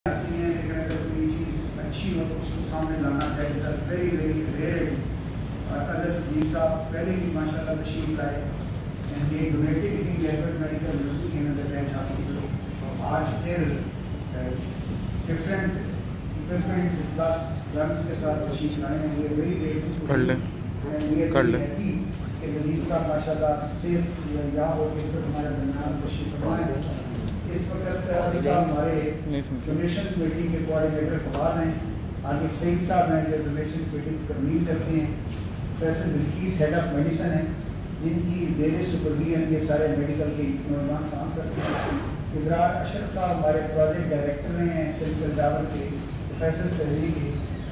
आती हैं, लेकिन अगर कोई चीज़ अच्छी हो तो उसको सामने लाना चाहिए। Very very rare. और अदर सलीम साहब पहले ही माशाल्लाह तशरीफ लाए and they donated the government medical university in the tenth hospital. आज फिर डिफरेंट इक्विपमेंट प्लस गन्स के साथ तशरीफ लाए हैं। वी आर वेरी ग्रेटफुल कर ले हैप्पी कि वलीद साहब माशाल्लाह सेहत यहाँ हो के फिर हमारे दरमियान तशरीफ फरमाए। इस वक्त अली साहब हमारे डोनेशन कमेटी के कोऑर्डिनेटर फवाद हैं, आगे सईद साहब हैं जो डोनेशन कमेटी की तरमीम करते हैं, professor Bilkis head of medicine है जिनकी ज़ेर सुपरविजन ये सारे मेडिकल के नौजवान काम करते हैं। इब्रार अशरफ साहब हमारे प्रोजेक्ट डायरेक्टर रहे हैं सेंट्रल जावर के, प्रोफेसर सहरी के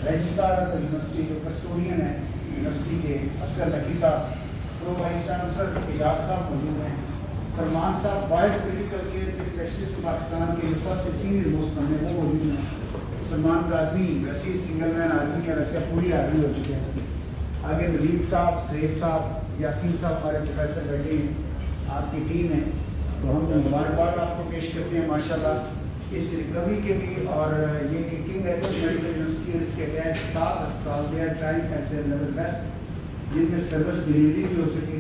रजिस्ट्रार ऑफ यूनिवर्सिटी जो कस्टोडियन है यूनिवर्सिटी के असगर लकी साहब, प्रो वाइस चांसलर एजाज साहब मौजूद हैं, सलमान साहब बायो क्रिटिकल केयर के स्पेशलिस्ट पाकिस्तान के सबसे सीनियर मोस्ट बंदे वो मौजूद हैं, सलमान काजमी वैसे ही सिंगल मैन आदमी है, वैसे पूरी आदमी हो चुके हैं। आगे नलीम साहब, सुहेब साहब, यासीन साहब हमारे प्रोफेसर बैठे हैं, आपकी टीम है, तो हम मुबारकबाद आपको पेश करते हैं माशाल्लाह इस रिकवरी के भी। और ये कि किंग एडवर्ड मेडिकल यूनिवर्सिटी और इसके अटैच 7 अस्पताल they are trying at their level best जिनमें सर्विस डिलीवरी भी हो सके,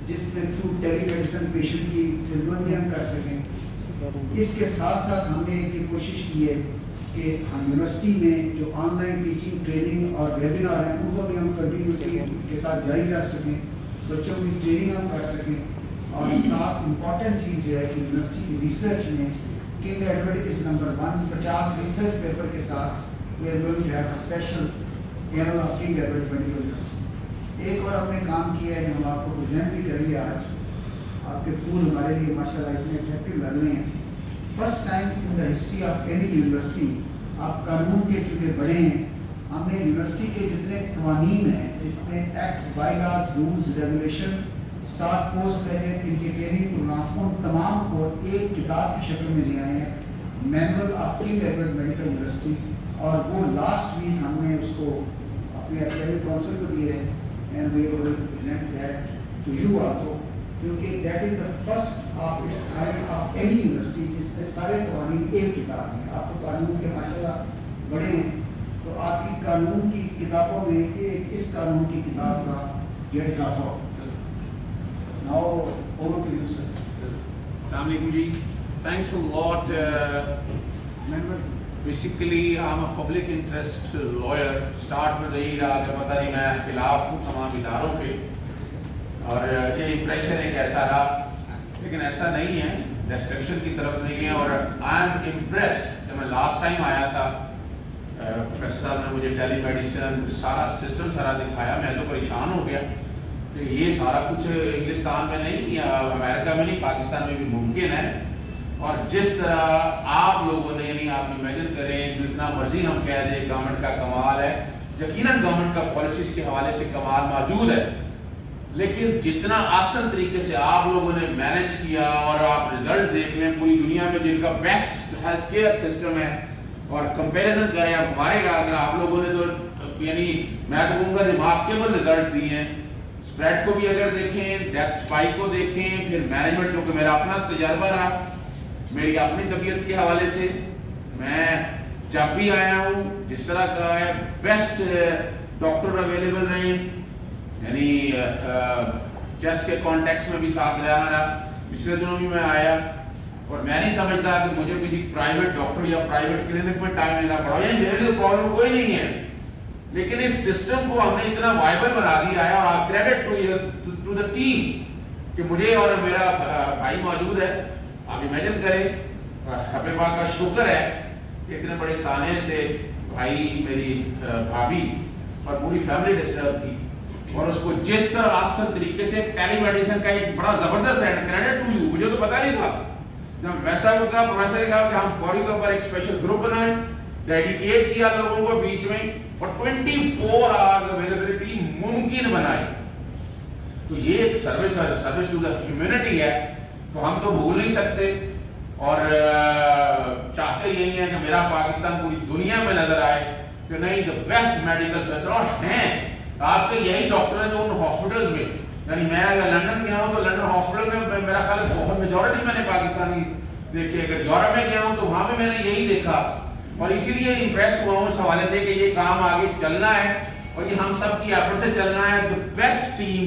जिसमें थ्रू टेली मेडिसिन पेशेंट की खिदमत भी हम कर सकें। इसके साथ साथ हमने ये कोशिश की है कि हम यूनिवर्सिटी में जो ऑनलाइन टीचिंग ट्रेनिंग और वेबिनार हैं उनको भी हम कंटिन्यूटी के साथ जारी रख सकें, बच्चों की ट्रेनिंग हम कर सकें। और साथ इम्पॉर्टेंट चीज़ जो है कि यूनिवर्सिटी की रिसर्च में King Edward is number 1, 50 research paper के साथ we are going to have a special air of King Edward Medical University. एक और हमने काम किया है जो हम आपको प्रेजेंट भी करेंगे आज। आपके फूल हमारे लिए माशाल्लाह इतने अट्रैक्टिव लग रहे हैं। First time in the history of any university आप कानून के चूँकि बड़े हैं, हमने यूनिवर्सिटी के जितने कवानीन हैं इसमें act, bylaws, rules, regulation, 7 post graduate इनके ट्रेनिंग प्रोग्राम उन तमाम को एक किताब की शक्ल में ले आए हैं, manual of King Edward Medical university. और वो लास्ट वीक हमने उसको अपने एकेडमिक काउंसिल को दिए हैं and we will present that to you also, क्योंकि that is the first of its kind of any university जिसमें सारे कानून एक किताब में। आप तो कानून के माशाल्लाह बड़े हैं, तो आपकी कानून की किताबों में एक इस कानून की किताब का जो इजाफा हो। Now over to you sir. Assalamu alaikum ji. Thanks a lot. Basically I'm a public interest lawyer. Start में यही रहा कि पता नहीं मैं खिलाफ हूँ तमाम इदारों के, और ये इम्प्रेशन एक ऐसा रहा, लेकिन ऐसा नहीं है, डिस्ट्रक्शन की तरफ नहीं है। और आई एम इम्प्रेस्ड, जब मैं लास्ट टाइम आया था प्रोफेसर साहब ने मुझे टेली मेडिसिन सारा सिस्टम सारा दिखाया, मैं तो परेशान हो गया कि ये सारा कुछ इंग्लिस्तान में नहीं या अमेरिका में नहीं, पाकिस्तान में भी मुमकिन है। और जिस तरह आप लोगों ने, यानी आप इमेजिन करें, जितना मर्जी हम कह दें गवर्नमेंट का कमाल है, यकीनन गवर्नमेंट का पॉलिसीज के हवाले से कमाल मौजूद है, लेकिन जितना आसान तरीके से आप लोगों ने मैनेज किया, और आप रिजल्ट देख लें पूरी दुनिया में जिनका बेस्ट हेल्थ केयर सिस्टम है, और कंपैरिजन करें आप हमारे का, अगर आप लोगों ने तो यानी मैं तो कहूँगा रिमार्केबल रिजल्ट दिए हैं। स्प्रेड को भी अगर देखें, डेथ स्पाइक को देखें, फिर मैनेजमेंट, क्योंकि मेरा अपना तजर्बा रहा, मेरी अपनी तबीयत के हवाले से मैं जब भी आया हूँ जिस तरह का है बेस्ट डॉक्टर अवेलेबल रहे, यानी चेस्ट के कॉन्टेक्स्ट में भी साथ रहा हमारा। पिछले दिनों भी मैं आया, और मैं नहीं समझता कि मुझे किसी प्राइवेट डॉक्टर या प्राइवेट क्लिनिक में टाइम देना पड़ा, यानी मेरे लिए प्रॉब्लम कोई नहीं है, लेकिन इस सिस्टम को हमने इतना वाइबल बना दिया है। और क्रेडिट टू द टीम कि मुझे और मेरा भाई मौजूद है, आप इमेजिन करें, हबे पाक का शुक्र है कि इतने बड़े साने से भाई, मेरी भाभी और पूरी फैमिली डिस्टर्ब थी, और उसको जिस तरह आसान तरीके से टेली मेडिसिन का एक बड़ा जबरदस्त है, क्रेडिट टू यू, मुझे तो पता नहीं था। जब वैसा होगा प्रोफेसर ने कहा कि हम फौरी तौर पर एक स्पेशल ग्रुप बनाएं, डेडिकेट किया लोगों को बीच में, और 24 आवर्स अवेलेबिलिटी मुमकिन बनाए। तो ये एक सर्विस टू द ह्यूमैनिटी है, तो हम तो भूल नहीं सकते। और चाहते यही है कि मेरा पाकिस्तान पूरी दुनिया में नजर आए कि नहीं, द बेस्ट मेडिकल फैसिलिटी, और हैं आपके यही डॉक्टर हैं जो उन हॉस्पिटल्स में, यानी मैं अगर लंदन गया हूँ तो लंदन हॉस्पिटल में मेरा ख्याल बहुत मेजॉरिटी मैंने पाकिस्तानी देखे, अगर यूरोप में गया हूँ तो वहां पे मैंने यही देखा اور اسی لیے امپریس ہوا ہوں اس حوالے سے کہ یہ کام آگے چلنا ہے اور یہ ہم سب کی ایفرٹ سے چلنا ہے. The best team.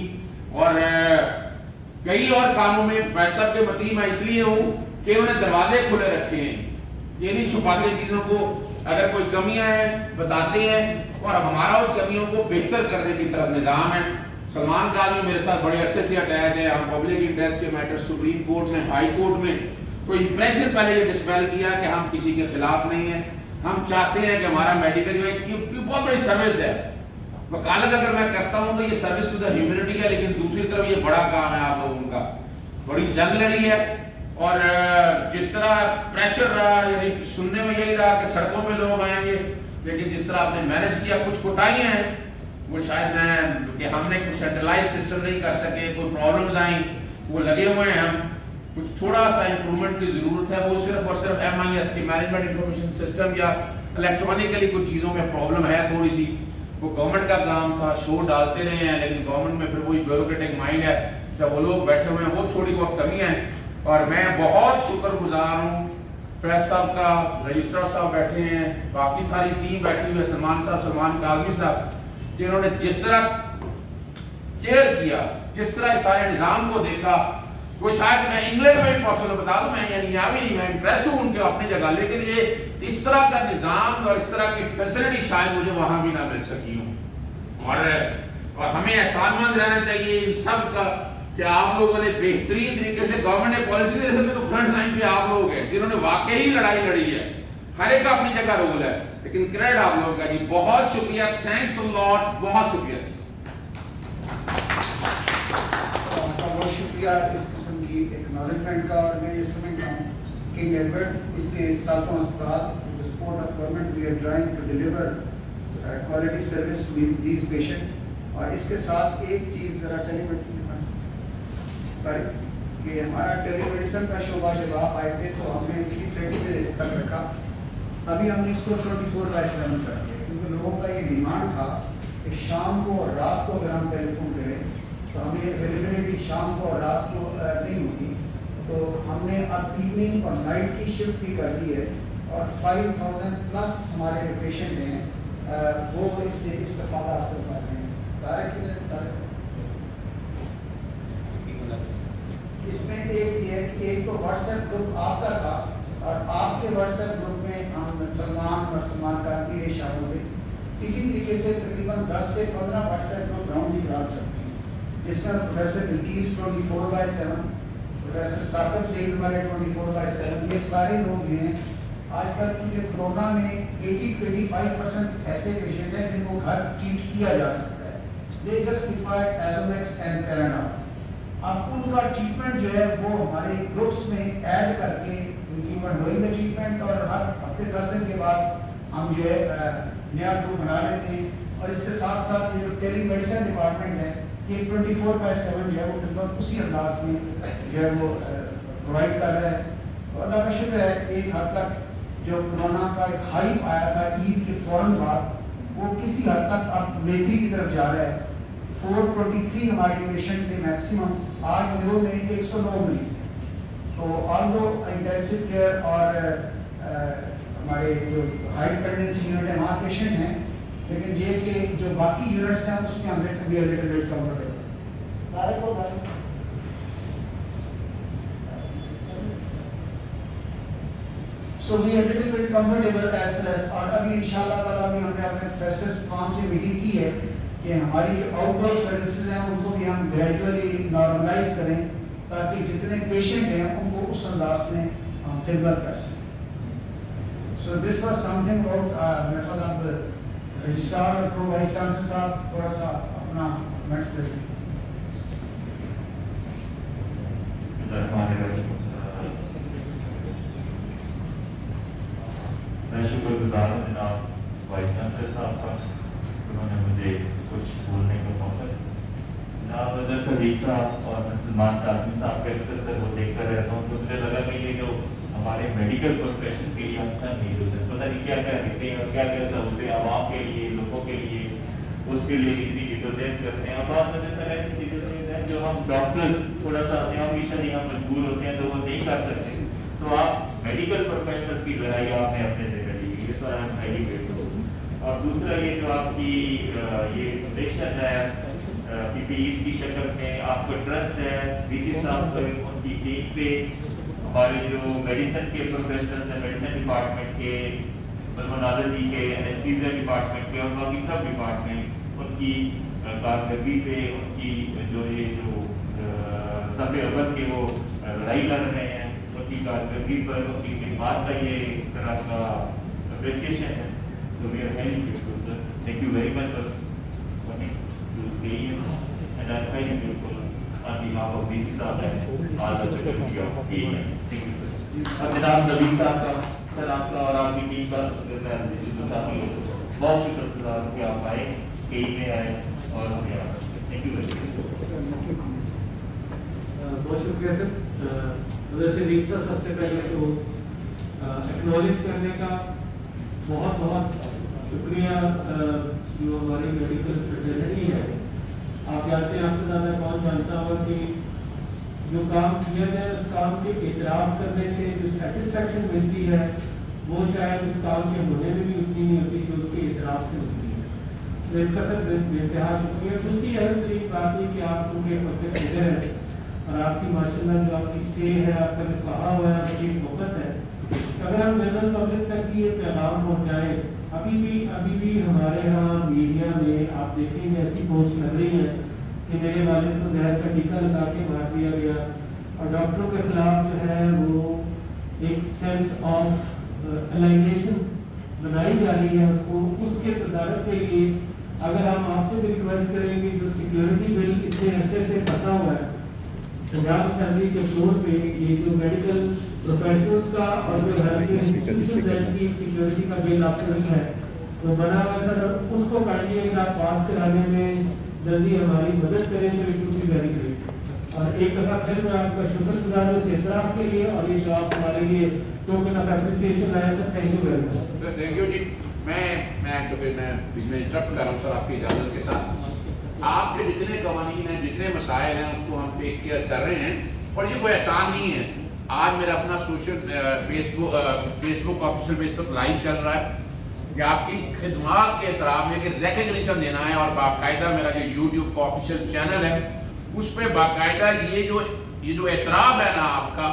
اور کئی اور کاموں میں صاحب کے مطیع میں اس لیے ہوں کہ انہوں نے دروازے کھلے رکھے ہیں. یہ نہیں چھپاتے چیزوں کو. اگر کوئی کمیاں ہیں بتاتے ہیں اور ہمارا اس کمیوں کو بہتر کرنے کی طرف نظام ہے. سلمان قاضی میرے ساتھ بڑے عرصے سے اٹیچ ہے. ہم پبلک انٹرسٹ کے میٹر سپریم کورٹ میں ہائی کورٹ میں تو امپریشن پہلے یہ ڈسپیل کیا کہ ہم کسی کے خلاف نہیں ہیں. ہم چاہتے ہیں کہ ہمارا میڈیکل جو ہے بہت بڑی سروس ہے. وکالت اگر میں کرتا ہوں تو یہ سروس ٹو دا ہیومینٹی ہے, لیکن دوسری طرف یہ بڑا کام ہے آپ لوگوں کا. بڑی جنگ لڑی ہے اور جس طرح پریشر رہا, یعنی سننے میں یہی رہا کہ سڑکوں پہ لوگ آئیں گے, لیکن جس طرح آپ نے مینج کیا کچھ کوتاہیاں ہیں وہ شاید میں کہ ہم نے کچھ سینٹرلائز سسٹم نہیں کر سکے, کوئی پرابلمز آئیں وہ لگے ہوئے ہیں. ہم کچھ تھوڑا سا امپرومنٹ کی ضرورت ہے. وہ صرف اور صرف MIS کی مینجمنٹ انفارمیشن سسٹم یا الیکٹرانکلی کچھ چیزوں میں پرابلم ہے تھوڑی سی. وہ گورنمنٹ کا کام تھا, شور ڈالتے رہے ہیں, لیکن گورنمنٹ میں پھر وہی بیوروکریٹک مائنڈ ہے. جب وہ لوگ بیٹھے ہوئے ہیں وہ تھوڑی بہت کمیاں ہیں. اور میں بہت شکر گزار ہوں پریس صاحب کا, رجسٹرار صاحب بیٹھے ہیں, باقی ساری ٹیم بیٹھی ہوئی ہے, سلمان صاحب, سلمان کاظمی صاحب, کہ انہوں نے جس طرح کیئر کیا, جس طرح اس سارے نظام کو دیکھا. وہ شاید میں انگلینڈ میں بھی پوسٹ بتا دوں, میں یعنی یہاں بھی نہیں, میں امپریس ہوں ان کے اپنی جگہ, لیکن یہ اس طرح کا نظام اور اس طرح کی فیسلٹی شاید مجھے وہاں بھی نہ مل سکی ہوں. اور ہمیں احسان مند رہنا چاہیے ان سب کا کہ آپ لوگوں نے بہترین طریقے سے گورنمنٹ نے پالیسی دے سکتے, تو فرنٹ لائن پہ آپ لوگ ہیں جنہوں نے واقعی لڑائی لڑی ہے. ہر ایک کا اپنی جگہ رول ہے, لیکن کریڈٹ آپ لوگوں کا. جی بہت شکریہ, تھینکس ا لاٹ, بہت شکریہ. بہت شکریہ اس قسم کی ایکنالجمنٹ کا. اور میں یہ سمجھتا ہوں کنگ ایڈورڈ اس کے ساتوں اسپتال support of government we are trying to deliver quality service to these patient. اور اس کے ساتھ ایک چیز ذرا ٹیلی میڈیسن کہ ہمارا ٹیلی میڈیسن کا شعبہ جب آپ آئے تھے تو ہم نے 3:30 تک رکھا. ابھی ہم نے اس کو 24/7 کر دیا, کیونکہ لوگوں کا یہ ڈیمانڈ تھا کہ شام کو اور رات کو اگر ہم ٹیلی فون کریں تو ہمیں اویلیبلٹی شام کو اور رات کو نہیں ہوتی. تو ہم نے اب ایوننگ اور نائٹ کی شفٹ بھی کر دی ہے, اور 5000 پلس ہمارے جو پیشنٹ ہیں وہ اس سے استفادہ حاصل کر رہے ہیں. اس میں ایک یہ ہے کہ ایک تو واٹس ایپ گروپ آپ کا تھا, اور آپ کے واٹس ایپ گروپ میں ہم سلمان اور سلمان کا بھی شامل ہوئے. اسی طریقے سے تقریباً 10 سے 15 واٹس ایپ گروپ راؤنڈ بھی کرا سکتے ہیں, جس میں پروفیسر بلقیس 24/7, پروفیسر ثاقب سعید ہمارے 24/7, یہ سارے لوگ ہیں. آج کل کیونکہ کورونا میں 80-85% ایسے پیشنٹ ہیں جن کو گھر ٹریٹ کیا جا سکتا ہے. They just require Azomax and Paranol. اب ان کا ٹریٹمنٹ جو ہے وہ ہمارے گروپس میں ایڈ کر کے ان کی ڈوئنگ دا ٹریٹمنٹ, اور ہر ہفتے 10 دن کے بعد ہم جو ہے نیا گروپ بنا لیتے ہیں. اور اس کے ساتھ ساتھ یہ جو ٹیلی میڈیسن ڈپارٹمنٹ ہے یہ 24/7 جو ہے وہ خدمت اسی انداز میں جو ہے وہ پرووائڈ کر رہا ہے. تو اللہ کا شکر ہے کہ ایک حد تک جو کورونا کا ایک ہائپ آیا تھا عید کے فوراً بعد, وہ کسی حد تک اب بہتری کی طرف جا رہا ہے. 423 ہمارے پیشنٹ تھے میکسیمم, آج نیو میں 109 مریض ہیں. تو آل دو انٹینسو کیئر اور ہمارے جو ہائی ڈپینڈنسی یونٹ ہے وہاں پیشنٹ ہیں, لیکن یہ کہ جو باقی یونٹس ہیں اس میں ہم little bit comfortable. So we are little bit comfortable as well as, اور ابھی انشاءاللہ تعالیٰ بھی ہم نے اپنے پریسس کام سے میٹنگ کی ہے کہ ہماری جو آؤٹ ڈور سروسز ہیں ان کو بھی ہم گریجولی نارملائز کریں, تاکہ جتنے پیشنٹ ہیں ان کو اس انداز میں ہم خدمت کر سکیں. So this was something about میرے خیال اب رجسٹرار اور پرو وائس چانسلر صاحب تھوڑا سا اپنا کمنٹس دیں. میں شکر گزار ہوں جناب وائس چانسلر صاحب کا, انہوں نے مجھے کچھ بولنے کا موقع دیا. جناب اظہر صدیق صاحب اور سلمان قاظمی صاحب کا اکثر وہ دیکھ کر رہتا ہوں تو مجھے لگا کہ یہ جو ہمارے میڈیکل پروفیشن کے لیے ہم سب نہیں ہو سکتے, پتہ نہیں کیا کیا لکھتے ہیں اور کیا کیا سہولتیں عوام کے لیے, لوگوں کے لیے, اس کے لیے اتنی جدوجہد کرتے ہیں. اور بعض میں سر ایسی چیزیں ہیں جو ہم ڈاکٹرز تھوڑا سا ہمیشہ نہیں ہم مجبور ہوتے ہیں تو وہ نہیں کر سکتے. تو آپ میڈیکل پروفیشنلز کی لڑائی آپ نے اپنے جگہ لی, اس पर आई एम हाईली ग्रेटफुल। और दूसरा ये जो आपकी ये फाउंडेशन है PPEs की शक्ल में आपको ट्रस्ट है डीसी साहब पर, उनकी टीम पे, हमारे जो मेडिसिन के प्रोफेशनल्स हैं, मेडिसिन डिपार्टमेंट के, पल्मोनोलॉजी के, एनेस्थीसिया डिपार्टमेंट के और बाकी सब डिपार्टमेंट, उनकी कारकर्दगी पे, उनकी जो ये जो सफ़े अव्वल के वो लड़ाई लड़ रहे हैं, उनकी कारकर्दगी पर, उनकी खिदमत का ये एक तरह का अप्रिसिएशन है। So we are highly grateful, sir. Thank you very much for coming to AEM, and I'm highly grateful on behalf of DC साहब and all the faculty of AEM. Thank you, sir. और जनाब नबील साहब का, sir आपका और आपकी team का बहुत शुक्रगुजार हूँ कि आप आए, AEM में आए और हमें आए। Thank you very much. बहुत शुक्रिया सर। वैसे दीप सर, सबसे पहले तो एक्नॉलेज करने का बहुत बहुत शुक्रिया जो हमारी मेडिकल फ्रेटर्निटी है। आप जानते हैं, आपसे ज़्यादा कौन जानता होगा कि जो काम किया गया उस काम के इतराफ़ करने से जो सेटिस्फैक्शन मिलती है वो शायद उस काम के होने में भी उतनी नहीं होती जो उसके इतराफ़ से मिलती है। तो इसका सर बेइंतहा शुक्रिया। दूसरी अहम तरीक बात है कि आप क्योंकि सबसे फिगर है और आपकी माशाल्लाह जो आपकी से है, आपका जो कहा हुआ है बड़ी वक़्त है। अगर हम जनरल पब्लिक तक ये पैगाम पहुँचाएँ, अभी भी हमारे यहाँ मीडिया में आप देखेंगे ऐसी पोस्ट लग रही है कि मेरे वालिद को जहर का टीका लगा के मार दिया गया, और डॉक्टरों के खिलाफ जो है वो एक सेंस ऑफ एलाइनेशन बनाई जा रही है। उसके तदारक के लिए अगर हम आपसे भी रिक्वेस्ट करेंगे, जो सिक्योरिटी बिल इतने अरसे से फंसा हुआ है पंजाब असेंबली के फ्लोर पे, ये जो मेडिकल प्रोफेशनल्स का और जो हेल्थ इंस्टीट्यूशन की सिक्योरिटी का बिल आपको है वो बना हुआ सर, उसको काइंडली आप पास कराने में जल्दी हमारी मदद करें तो it will be very great. और एक दफ़ा फिर मैं आपका शुक्रगुजार हूँ इस इतराफ़ के लिए, और ये जो आप हमारे लिए टोकन ऑफ एप्रिसिएशन आया sir, thank you very much. Thank you जी। मैं क्योंकि मैं बीच में इंटरप्ट कर रहा हूँ सर आपकी इजाज़त के साथ, आपके जितने कवानीन हैं, जितने मसाइल हैं, उसको हम टेक केयर कर रहे हैं, और ये कोई आसान नहीं है। आज मेरा अपना सोशल फेसबुक ऑफिशियल बेस पर लाइव चल रहा है कि आपकी खिदमत के एतराफ़ में कि रिकग्निशन देना है, और बाकायदा मेरा जो यूट्यूब का ऑफिशियल चैनल है उस पर बाकायदा ये जो एतराफ़ है ना आपका,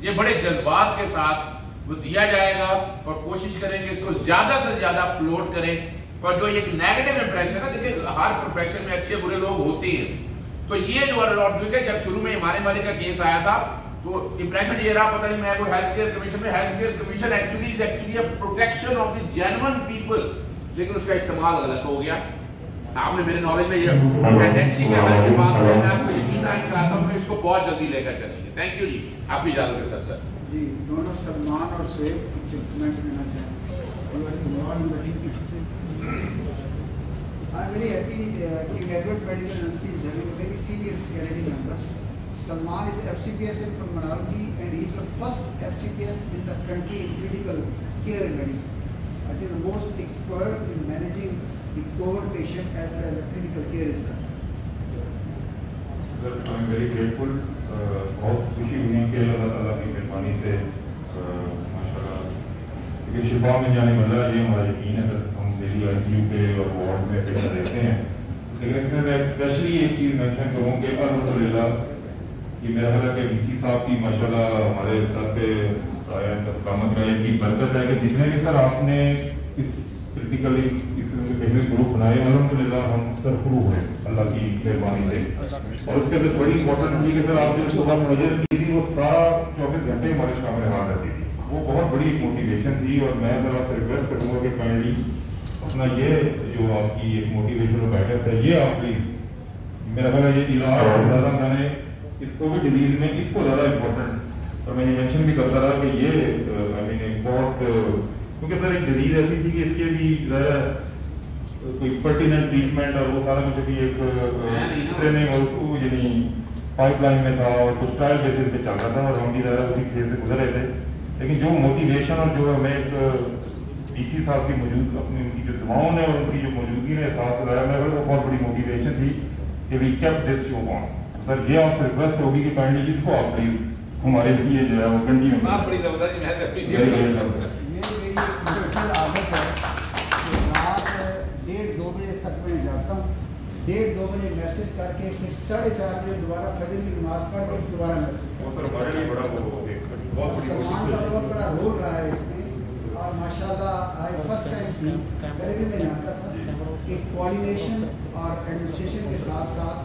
ये बड़े जज्बात के साथ वो दिया जाएगा, और कोशिश करेंगे इसको ज़्यादा से ज़्यादा अपलोड करें। और जो एक नेगेटिव इंप्रेशन है, देखिए हर प्रोफेशन में अच्छे बुरे लोग होते हैं, तो ये जो है जब शुरू में हमारे वाले का केस आया था तो इंप्रेशन ये रहा, पता नहीं मैं कोई हेल्थ केयर कमीशन में, health care commission actually a protection of the genuine people, लेकिन उसका इस्तेमाल गलत हो गया। आपने मेरे नॉलेज में ये टेंडेंसी के हवाले से बात है, मैं आपको यकीन कराता हूँ कि इसको बहुत जल्दी लेकर चलेंगे। थैंक यू जी, आपकी इजाजत है सर। जी, दोनों सलमान और शुएब कमेंट्स देना चाहेंगे। I'm very happy King Edward Medical University is having a very senior faculty member. Salman is FCPS in pulmonology and he is the first FCPS in the country in critical care medicine. I think the most expert in managing the COVID patient as far as the critical care is concerned. Sir, I'm very grateful. बहुत खुशी हुई कि अल्लाह ताला की मेहरबानी से माशाल्लाह क्योंकि शिफा में जाने वाला ये हमारा यकीन है। हम डेली ICU पे और वार्ड में पेशेंट रहते हैं, लेकिन इसमें मैं स्पेशली एक चीज़ मेंशन करूँ कि अल्हम्दुलिल्लाह कि मेरा ख्याल है कि DC साहब की माशाल्लाह हमारे सर पे कामत रहे की बरकत है कि जितने भी सर आपने इस क्रिटिकली इस ग्रुप बनाए, अल्हम्दुलिल्लाह हम सर शुरू हुए अल्लाह की मेहरबानी से। और उसके अंदर बड़ी इंपॉर्टेंट थी कि सर आपने सुबह नजर की थी, वो सारा 24 घंटे हमारे शामिल हाथ रहती थी, वो बहुत बड़ी मोटिवेशन थी। और मैं सर आपसे रिक्वेस्ट करूँगा कि काइंडली अपना ये जो आपकी एक मोटिवेशन बैठक है, ये आप प्लीज, मेरा ख्याल है ये इलाज ज़्यादा मैंने इस कोविड डिजीज में इसको ज़्यादा इम्पोर्टेंट, और मैं ये मेंशन भी करता रहा कि ये आई मीन एक बहुत, क्योंकि सर एक डिजीज ऐसी थी कि इसके भी ज़्यादा कोई पर्टिनेंट ट्रीटमेंट और वो सारा कुछ भी एक ट्रेनिंग और उसको यानी पाइपलाइन में था और कुछ ट्रायल बेसिस पे चल रहा था, और हम भी ज़्यादा उसी फेज से गुजर रहे थे। लेकिन जो मोटिवेशन और जो हमें एक DC साहब की मौजूद अपनी उनकी जो दुआओं ने और उनकी जो मौजूदगी ने एहसास दिलाया, मैं वो बहुत बड़ी मोटिवेशन थी कि we kept this show on. Sir ये आपसे रिक्वेस्ट होगी कि काइंडली इसको आप प्लीज हमारे लिए जो है वो कंटिन्यू 1:30-2 बजे मैसेज करके फिर 4:30 बजे दोबारा फजर की नमाज पढ़ के दोबारा मैसेज सलमान का बहुत बड़ा रोल रहा है इसमें। और माशाल्लाह आई फर्स्ट टाइम पहले भी मैं जानता था कि कोऑर्डिनेशन और एडमिनिस्ट्रेशन के साथ साथ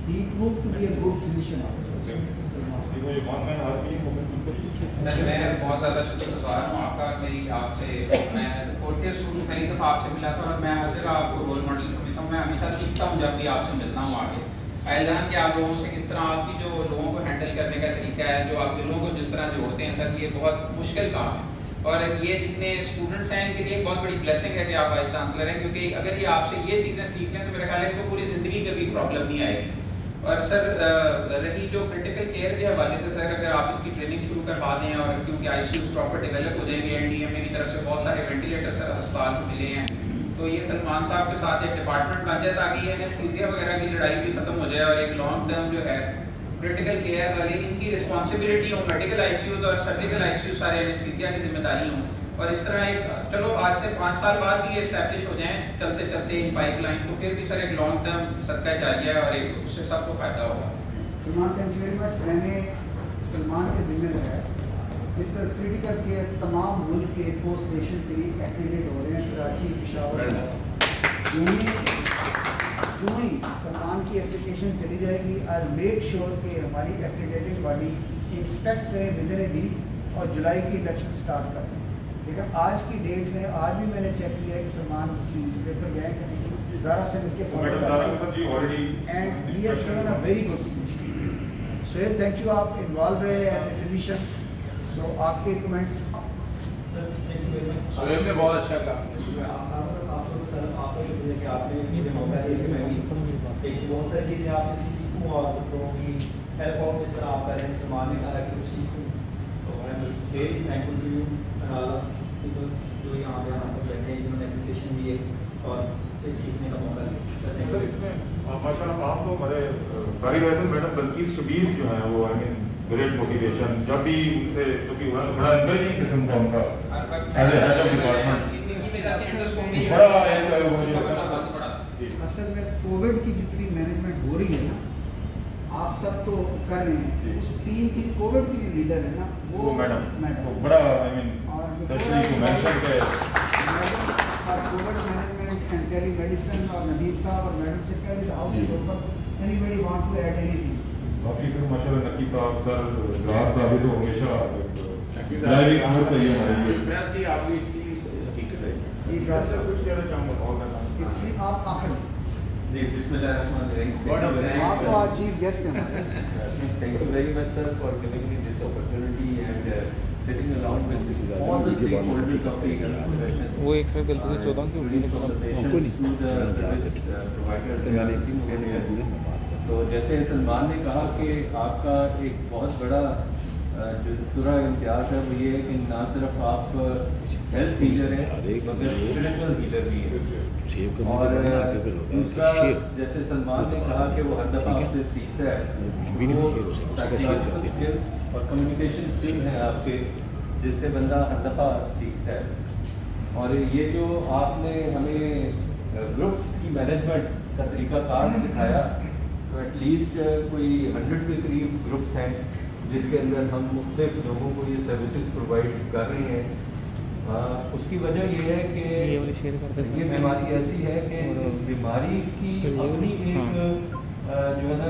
ही prove to be a good physician also. मैं बहुत ज़्यादा शुक्रगुजार हूँ आपका। मेरी आपसे मैं फोर्थ ईयर स्टूडेंट पहली दफ़ा आपसे मिला था और मैं हर जगह आपको रोल मॉडल समझता हूँ। मैं हमेशा सीखता हूँ जब भी आपसे मिलता हूँ आगे। जान कि आप लोगों से किस तरह आपकी जो लोगों को हैंडल करने का तरीका है, जो आप लोगों को जिस तरह जोड़ते हैं सर, ये बहुत मुश्किल काम है। और ये जितने स्टूडेंट्स हैं इनके लिए बहुत बड़ी ब्लेसिंग है कि आप वाइस चांसलर हैं, क्योंकि अगर ये आपसे ये चीज़ें सीख लें तो मेरा ख्याल है इनको पूरी ज़िंदगी कभी प्रॉब्लम नहीं आएगी। और सर रही जो क्रिटिकल केयर के हवाले से सर, अगर आप इसकी ट्रेनिंग शुरू करवा दें और क्योंकि ICU प्रॉपर डेवलप हो जाएंगे, NDMA की तरफ से बहुत सारे वेंटिलेटर सर अस्पताल को मिले हैं, तो ये सलमान साहब के साथ एक डिपार्टमेंट बन जाए ताकि ये एनेस्थीसिया वगैरह की लड़ाई भी खत्म हो जाए और एक लॉन्ग टर्म जो है क्रिटिकल केयर वाली इनकी रिस्पॉन्सिबिलिटी हो, मेडिकल ICU और सर्जिकल ICU सारे एनेस्थीसिया की जिम्मेदारी हो। और इस तरह एक चलो आज से 5 साल बाद भी ये एस्टैब्लिश हो जाएं चलते चलते इन पाइपलाइन, तो फिर भी सर एक लॉन्ग टर्म सदका जारिया है और एक उससे सबको फायदा होगा। Salman thank you very much. मैंने सलमान के जिम्मे है इस तरह क्रिटिकल केयर तमाम मुल्क के पोस्ट नेशन के लिए एक्रेडिट हो रहे हैं, कराची, पेशावर। जो ही सलमान की एप्लीकेशन चली जाएगी, आई मेक श्योर कि हमारी एक्रेडिटिंग बॉडी इंस्पेक्ट करे विद इन ए वीक और जुलाई की इंडक्शन स्टार्ट करें। लेकिन आज की डेट में आज भी मैंने चेक किया है कि सलमान की पेपर गए कि नहीं, ज़रा से मिलकर and he has given a very good solution. Shoaib thank you, आप इन्वॉल्व रहे एज ए फिजिशियन, सो आपके कमेंट्स। शोएब ने बहुत अच्छा काम आपको शुक्रिया कि आपने मुझे मौका दिया कि मैं बहुत सारी चीज़ें आपसे सीखूँ और लोगों की हेल्प आउट जिस तरह आप कर रहे हैं, सलमान ने कहा कि कुछ सीखूँ, तो I am very thankful to you जो यहाँ पे हमारे पास बैठे हैं, जिन्होंने एप्रिसिएशन दी है और एक सीखने का मौका दिया। सर इसमें माशाल्लाह आप तो हमारे बारी मैडम बल्कि शबीर जो है वो आई मीन ग्रेट मोटिवेशन, जब भी उनसे क्योंकि बड़ा एनकरेजिंग किस्म का उनका as a head of department असल में कोविड की जितनी मैनेजमेंट हो रही है ना, आप सब तो कर रहे हैं, उस टीम की कोविड की जो लीडर है ना वो मैडम बड़ा I mean Covid management and telemedicine और नदीम साहब और मैडम सेक्रेटरी हाउस के ऊपर anybody want to add anything. बाकी फिर माशाल्लाह नकी साहब सर जवाब साहब तो हमेशा ड्राइविंग बहुत चाहिए हमारे लिए। प्रेस की आपकी इसकी हकीकत है। जी ड्राइवर सर कुछ कहना चाहूँगा और इतनी आप आखिर जी बिस्मिल्लाहिर्रहमानिर्रहीम। आपको आज चीफ गेस्ट हैं। Thank you very much sir for giving me this opportunity and sitting around with all the stakeholders of the profession. वो एक फिर गलती से 14 की उम्मीद from the patients to the service providers. तो जैसे सलमान ने कहा कि आपका एक बहुत बड़ा जो पूरा इम्तियाज़ है वो ये है कि ना सिर्फ आप हेल्थ हीलर हैं मगर स्पिरिचुअल हीलर भी हैं। और दूसरा जैसे सलमान ने कहा कि वो हर दफ़ा आपसे सीखता है, वो साइकोलॉजिकल स्किल्स और कम्युनिकेशन स्किल्स हैं आपके, जिससे बंदा हर दफ़ा सीखता है। और ये जो आपने हमें ग्रुप्स की मैनेजमेंट का तरीक़ाकार सिखाया, तो एटलीस्ट कोई 100 के करीब ग्रुप्स हैं जिसके अंदर हम मुख्तलिफ लोगों को ये सर्विसेज प्रोवाइड कर रहे हैं। उसकी वजह ये है कि ये बीमारी ऐसी है कि इस बीमारी की अपनी एक जो है ना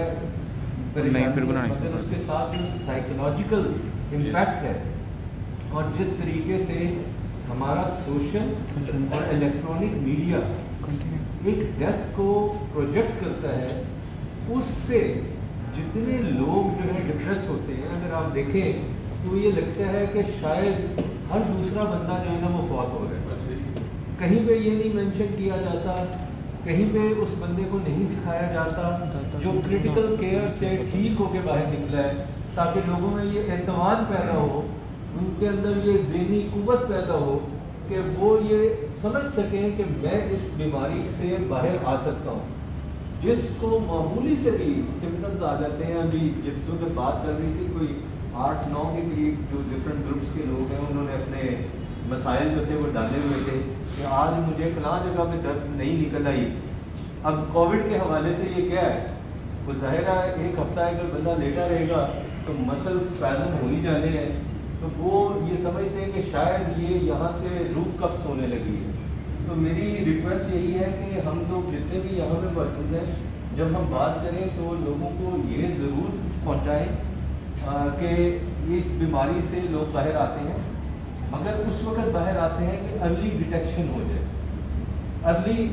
मगर उसके साथ साइकोलॉजिकल इम्पैक्ट है। और जिस तरीके से हमारा सोशल और इलेक्ट्रॉनिक मीडिया एक डेथ को प्रोजेक्ट करता है, उससे जितने लोग जो है डिप्रेस होते हैं, अगर आप देखें तो ये लगता है कि शायद हर दूसरा बंदा जो है ना वो फौत हो रहा है। कहीं पे ये नहीं मेंशन किया जाता, कहीं पे उस बंदे को नहीं दिखाया जाता जो क्रिटिकल केयर से ठीक होके बाहर निकला है, ताकि लोगों में ये एतमाद पैदा हो, उनके अंदर ये ज़हनी कुव्वत पैदा हो कि वो ये समझ सकें कि मैं इस बीमारी से बाहर आ सकता हूँ। जिसको मामूली से भी सिम्टम्स आ जाते हैं, अभी जिस वक्त बात कर रही थी कोई 8-9 के करीब जो डिफरेंट ग्रुप्स के लोग हैं उन्होंने अपने मसाइल जो थे वो डाले हुए थे कि आज मुझे फ़लाँ जगह पे दर्द नहीं निकल आई, اب کووڈ کے حوالے سے یہ کیا ہے، وہ ظاہر ہے ایک ہفتہ اگر بندہ لیٹا رہے گا تو مسل اسپیزم ہو ہی جانے ہیں، تو وہ یہ سمجھتے ہیں کہ شاید یہ یہاں سے روح کفس ہونے لگی ہے. تو میری ریکویسٹ یہی ہے کہ ہم لوگ جتنے بھی یہاں پہ موجود ہیں، جب ہم بات کریں تو لوگوں کو یہ ضرور پہنچائیں کہ اس بیماری سے لوگ باہر آتے ہیں، مگر اس وقت باہر آتے ہیں کہ ارلی ڈیٹیکشن ہو جائے. ارلی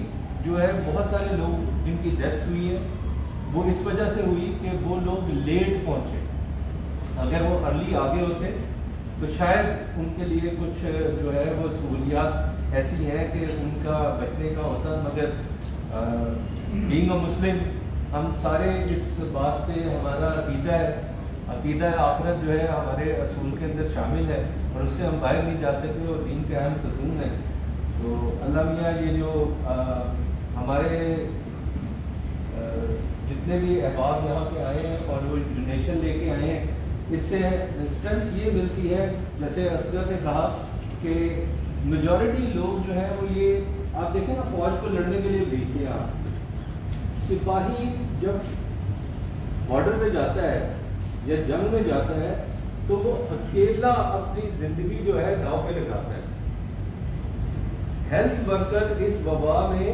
جو ہے بہت سارے لوگ جن کی ڈیتھس ہوئی ہے وہ اس وجہ سے ہوئی کہ وہ لوگ لیٹ پہنچے. اگر وہ ارلی آگے ہوتے تو شاید ان کے لیے کچھ جو ہے وہ سہولیات ایسی ہیں کہ ان کا بچنے کا ہوتا. مگر بینگ اے مسلم ہم سارے اس بات پہ ہمارا عقیدہ آخرت جو ہے ہمارے اصول کے اندر شامل ہے اور اس سے ہم باہر نہیں جا سکتے اور دین کے اہم ستون ہیں. تو اللہ میاں یہ جو ہمارے جتنے بھی احباب یہاں پہ آئے ہیں اور وہ ڈونیشن لے کے آئے ہیں، اس سے اسٹرینتھ یہ ملتی ہے. جیسے اصغر نے کہا کہ میجورٹی لوگ جو ہیں وہ یہ آپ دیکھیں نا فوج کو لڑنے کے لیے بھیجتے ہیں. آپ سپاہی جب بارڈر پہ جاتا ہے یا جنگ میں جاتا ہے تو وہ اکیلا اپنی زندگی جو ہے داؤ پہ لگاتا ہے. ہیلتھ ورکر اس وبا میں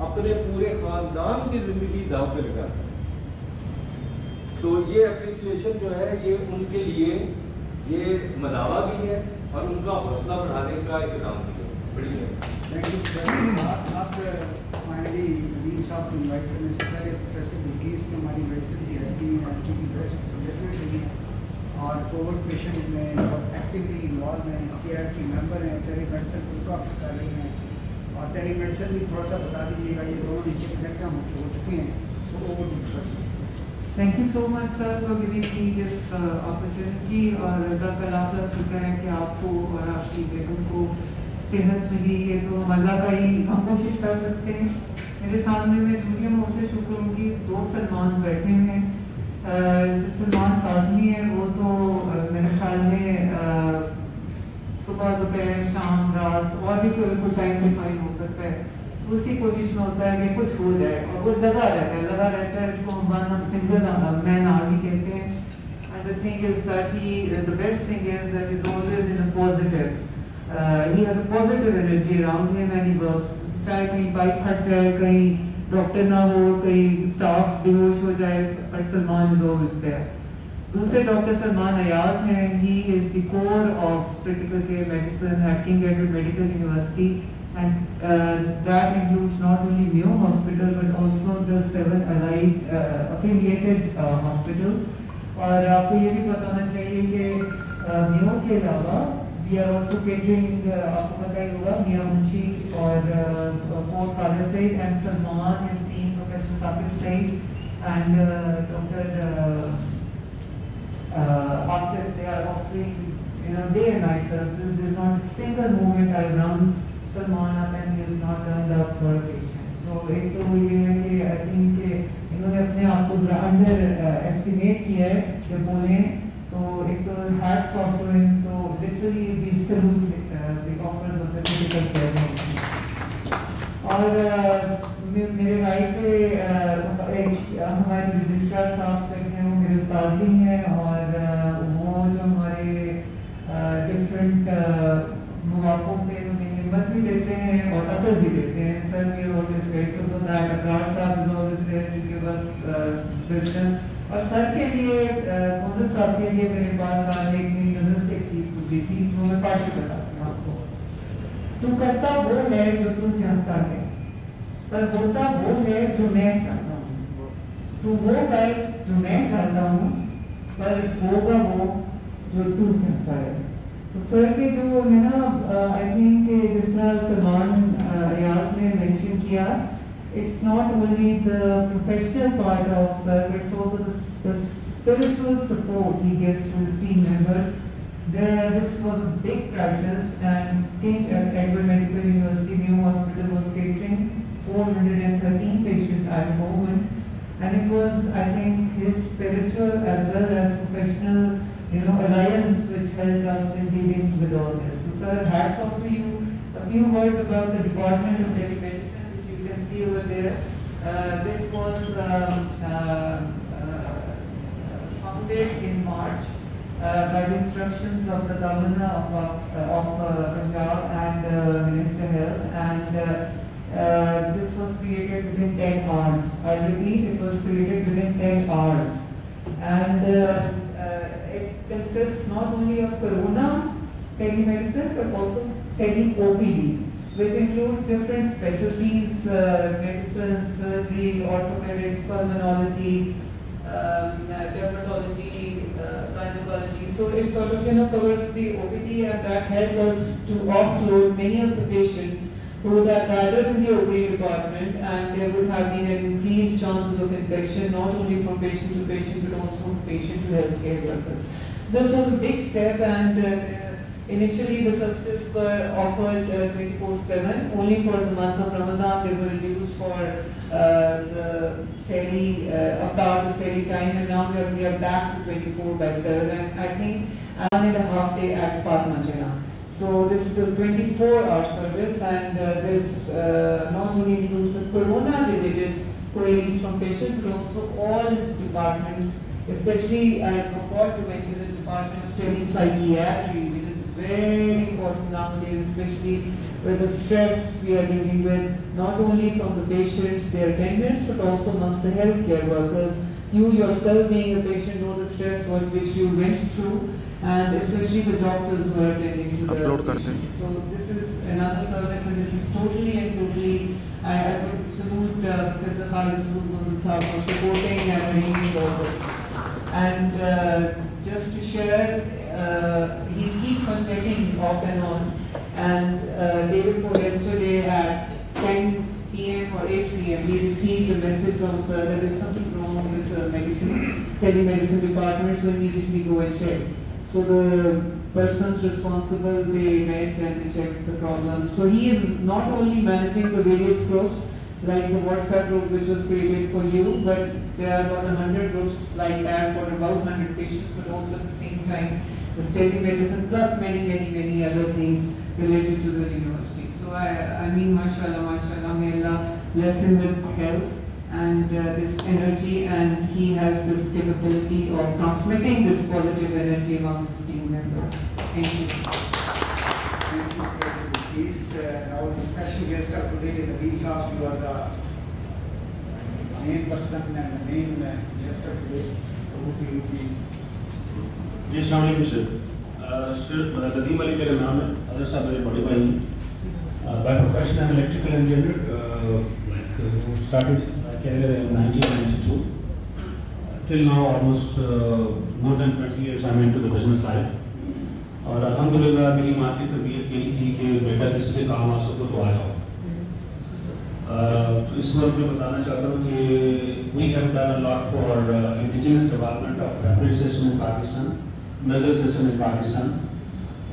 اپنے پورے خاندان کی زندگی داؤ پہ لگاتا ہے. تو یہ اپریسیشن جو ہے یہ ان کے لیے یہ مداوع بھی ہے اور ان کا حوصلہ بڑھانے کا اقدام بھی ہے. بڑی ہے. آپ فائنلی ندیم صاحب کو انوائٹ کرنے سے پہلے پروفیسر بلقیس جو ہماری میڈیسن کی ہیڈ ٹیم ہے کی پروجیکٹ ہیں اور کووڈ پیشنٹ میں بہت ایکٹیولی انوالو ہیں، سی آئی کی ممبر ہیں، ٹیلی میڈیسن کو کافی کر رہی ہیں. اور ٹیلی میڈیسن بھی تھوڑا سا بتا دیجیے گا، یہ دونوں نیچے کنیکٹ ہو چکے ہیں. سو over. Thank you so much sir for giving me this opportunity. اور اللہ تعالیٰ کا شکر ہے کہ آپ کو اور آپ کی بیگم کو صحت ملی ہے تو اللہ کا ہی ہم کوشش کر سکتے ہیں. میرے سامنے میں دنیا میں اسے شکر ہوں کہ 2 سلمان بیٹھے ہیں. جو سلمان کاظمی ہے وہ تو میرے خیال میں صبح دوپہر شام رات اور بھی کوئی ٹائم ڈیفائن ہو سکتا ہے، اسی کوشش میں ہوتا ہے کہ کچھ ہو جائے اور وہ لگا رہتا ہے اس کو ہم سنگل مین آرمی کہتے ہیں. And the thing is that the best thing is that he's always in a positive he has a positive energy around him and he works. چاہے کہیں بائک پھٹ جائے، کہیں ڈاکٹر نہ ہو، کہیں اسٹاف بے ہوش ہو جائے، پر سلمان is always there. دوسرے ڈاکٹر سلمان ایاز ہیں. he is the core of critical care medicine at King Edward Medical University. And that includes not only Mayo Hospital but also the 7 allied affiliated hospitals. اور آپ کو یہ بھی پتہ ہونا چاہیے کہ میو کے علاوہ we are also catering آپ کو پتہ ہی ہوگا میاں منشی اور fort Khalid Saeed and Salman, his team, Professor Saqib Saeed and Dr. Asif, they are offering day and night services. There is not a single moment I run Salman up and he has not turned up for a patient. So ایک تو یہ ہے کہ I think کہ انہوں نے اپنے آپ کو انڈر ایسٹیمیٹ کیا ہے جب بولیں تو ایک تو ہیٹس آف ٹو ہم. تو literally we salute the offers of the critical care. اور میرے رائٹ پہ ہمارے رجسٹرار صاحب کہتے ہیں وہ میرے استاد بھی ہیں اور وہ جو ہمارے ڈفرینٹ مواقعوں پہ انہیں ہمت بھی دیتے ہیں اور عقل بھی دیتے ہیں. Sir we are always grateful for that. Abrar Sahab is always there to give us wisdom. اور سر کے لیے موزد صاحب کے لیے میرے پاس آج ایک میری نظر سے ایک چیز گزری تھی جو میں پڑھ کے بتاتی ہوں آپ کو. تو کرتا وہ ہے جو تو چاہتا ہے پر ہوتا وہ ہے جو میں چاہتا ہوں. تو وہ کر جو میں چاہتا ہوں پر ہوگا وہ جو تو چاہتا ہے. تو سر کے جو ہے نا آئی تھنک کہ جس طرح سلمان ایاز نے مینشن کیا, it's not only the professional part of sir, but it's also the spiritual support he gives to his team members. This was a big crisis and King Edward Medical University New Hospital was catering 413 patients at the moment, and it was, I think, his spiritual as well as professional alliance which helped us in dealing with all this. So sir, hats off to you. A few words about the Department of Telemedicine which you can see over there. This was founded in March by the instructions of the Governor of Punjab and Minister Health, and this was created within 10 hours. I repeat, it was created within 10 hours. And it consists not only of Corona telemedicine but also tele-OPD, which includes different specialties, medicine, surgery, orthopedics, pulmonology, dermatology, gynecology. So it sort of covers the OPD, and that helped us to offload many of the patients who would have gathered in the OPD department, and there would have been an increased chances of infection, not only from patient to patient but also from patient to healthcare workers. So this was a big step, and initially the services were offered 24/7. Only for the month of Ramadan they were reduced for the Sehri, after the Sehri time, and now we are back to 24/7, and I think 1.5 day at Fatma Jana. So this is a 24-hour service, and this not only includes the Corona-related queries from patients, but also all departments, especially I forgot to mention the Department of Telepsychiatry, which is very important nowadays, especially with the stress we are dealing with, not only from the patients, their attendants, but also amongst the healthcare workers. You yourself, being a patient, know the stress which you went through, and especially the doctors who are attending to the patients. So this is another service, and this is totally and totally, I would salute Professor Khalid Sahab for supporting and bringing all this. And just to share, he keeps on getting off and on, and day before yesterday at 10 p.m. or 8 p.m. we received a message from sir that there is something wrong with the telemedicine department, so immediately go and check. So the persons responsible, they met and they checked the problem. So he is not only managing the various groups, like the WhatsApp group which was created for you, but there are about 100 groups like that for about 100 patients, but also at the same time the telemedicine plus many other things related to the university. So I mean, mashallah, may Allah bless him with health and this energy, and he has this capability of transmitting this positive energy amongst his team members. Thank you. Thank you, President. Please, now the special guest of today, the Dean Sahab, you are the main person and the main guest of today. Over to you, please. जी अस्सलाम वालेकुम sir. Sir Nadeem Ali मेरा नाम है, other साहब मेरे बड़े भाई हैं। By profession I'm electrical engineer. Started my career in 1992. Till now almost more than 20 years I'm into the business life. और अल्हम्दुलिल्लाह मेरी माँ की तबीयत यही थी कि बेटा किसी के काम आ सको तो आ जाओ। इस वक्त मैं बताना चाहता हूँ कि we have done a lot for indigenous development of reference system in Pakistan, nursery system in Pakistan,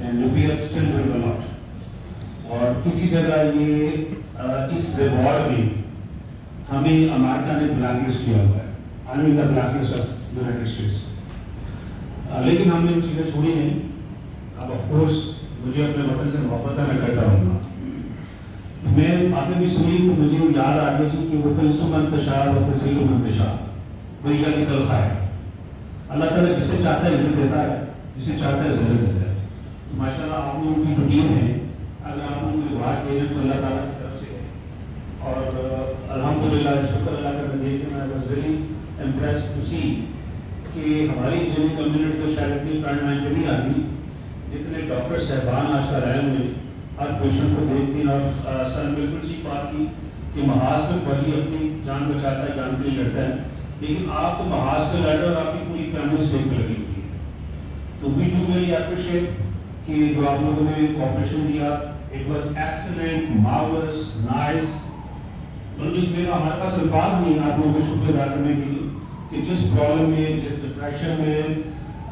and we are still doing a lot. और किसी जगह ये इस रिवॉर्ड में हमें अमेरिका ने ब्लैकलिस्ट किया हुआ है, I mean the blacklist of United states, लेकिन हमने वो चीज़ें छोड़ी नहीं। अब ऑफ कोर्स मुझे अपने वतन से मोहब्बत है, मैं करता रहूँगा। मैं बातें भी सुनी तो मुझे याद आ गई कि वो तशा व तज़ील मन तशा वही का निकल खाए। अल्लाह ताला जिसे चाहता है इज्जत देता है, जिसे चाहता है ज़िल्लत देता है। तो माशाल्लाह आप लोगों की जो टीम है, अगर आप लोगों को बात भेजें तो अल्लाह ताला की तरफ से है। और अल्हम्दुलिल्लाह शुक्र अल्लाह का देख के मैं वाज वेरी इम्प्रेस्ड टू सी कि हमारी इंजीनियरिंग कम्युनिटी तो शायद इतनी फ्रंट लाइन पे नहीं आती जितने डॉक्टर साहबान आज का रहे हुए हर पेशेंट को देखते हैं। और सर बिल्कुल सी बात की कि महाज में फौजी अपनी जान बचाता है, जान के लिए लड़ता है, लेकिन आप तो महाज पे लड़ रहे हो और आपकी पूरी फैमिली स्टेक पे लगी हुई है। तो वी डू वेरी अप्रिशिएट कि जो आप लोगों ने कॉपरेशन दिया, it was excellent, marvellous, nice. मतलब इसमें हमारे पास अल्फाज नहीं है आप लोगों को शुक्र अदा करने के लिए कि जिस प्रॉब्लम में, जिस डिप्रेशन में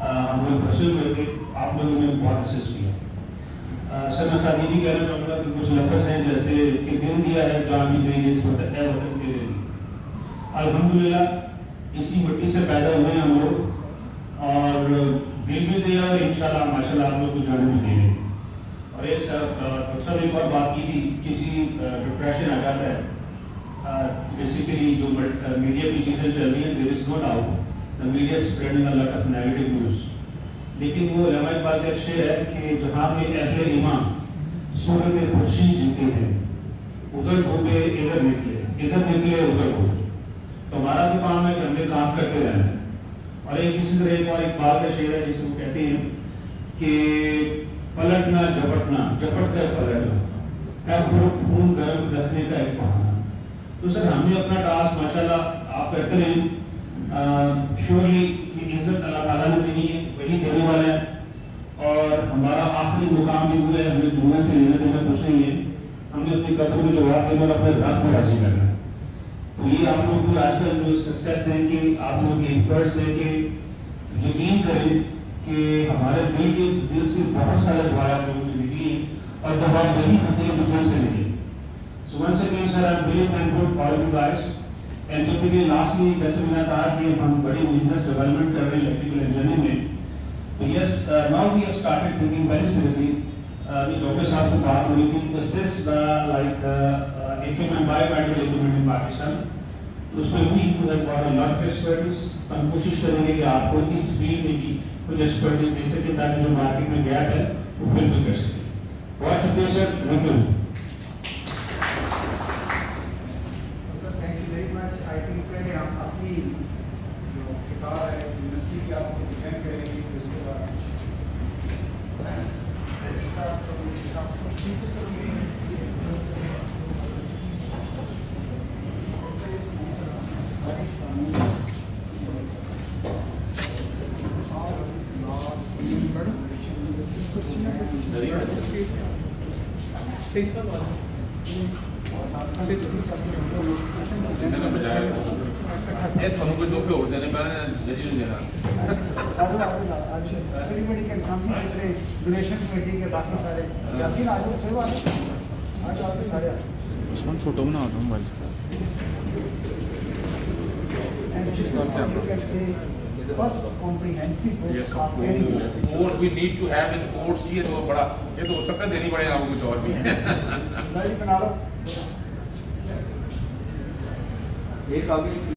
हम लोग फंसे हुए थे, आप लोगों ने बहुत असिस्ट किया। सर मैं साथ ही भी कहना चाहूँगा कि कुछ लफ्ज़ हैं जैसे कि दिन दिया है जान भी देंगे इस वतन के लिए। अल्हम्दुलिल्लाह इसी मिट्टी से पैदा हुए हैं हम लोग, और दिल भी दिया और इंशाल्लाह माशाल्लाह आप लोग को जान भी देंगे। और एक सर एक और बात की थी कि जी डिप्रेशन आ जाता है بیسیکلی جو میڈیا کی چیزیں چل رہی ہیں, there is no doubt the media spreading a lot of negative news. لیکن وہ علامہ اقبال کا شعر ہے کہ جہاں میں اہل ایمان صورت خورشید جیتے ہیں, ادھر ڈوبے ادھر نکلے, ادھر نکلے ادھر ڈوبے. تو ہمارا تو کام ہے کہ ہم نے کام کرتے رہنا ہے. اور ایک اسی طرح ایک اور اقبال کا شعر ہے جسے وہ کہتے ہیں کہ پلٹنا جھپٹنا, جھپٹ کر پلٹنا, خون گرم رکھنے کا ایک بہانہ. تو سر ہم نے اپنا ٹاسک ماشاءاللہ آپ کرتے رہیں. شیورلی یہ عزت اللہ تعالیٰ نے دینی ہے, وہی دینے والا ہے, اور ہمارا آخری مقام بھی وہ ہے, ہمیں دنیا سے لینا دینا کچھ نہیں ہے. ہم نے اپنی قدر میں جواب دینا اور اپنے رب کو راضی کرنا ہے. تو یہ آپ لوگ جو آج کل جو سکسیس ہے کہ آپ لوگ کے ایفرٹس ہے کہ یقین کریں کہ ہمارے دل سے بہت سارے دعائیں آپ لوگوں نے نکلی ہیں, اور دعا وہی ہوتے ہیں جو دل سے نکلی. So once again, sir, I'm really thankful for all of you guys. And typically, lastly, جیسے میں نے کہا کہ ہم بڑی بزنس ڈیولپمنٹ کر رہے ہیں الیکٹریکل انجینئرنگ میں. تو یس, now we have started thinking very seriously. Doctor صاحب سے بات ہوئی تھی, this is like equipment, biomedical equipment in Pakistan. تو اس میں بھی got a lot of expertise. ہم کوشش کریں گے کہ آپ کو اس فیلڈ میں بھی کچھ ایکسپرٹیز دے سکیں تاکہ جو مارکیٹ میں گیپ ہے وہ فل بھی کر سکیں. بہت شکریہ سر, تھینک یو. پہلے ہم اپنی جو کتاب ہے یونیورسٹی کی آپ کو ڈیزائن کریں گے, اس کے بعد فوٹو بنا ہوتا ہوں موبائل سے. Course we need to have in course, یہ تو بڑا, یہ تو سکت دینی پڑے گا آپ کو کچھ اور بھی. ایک آگے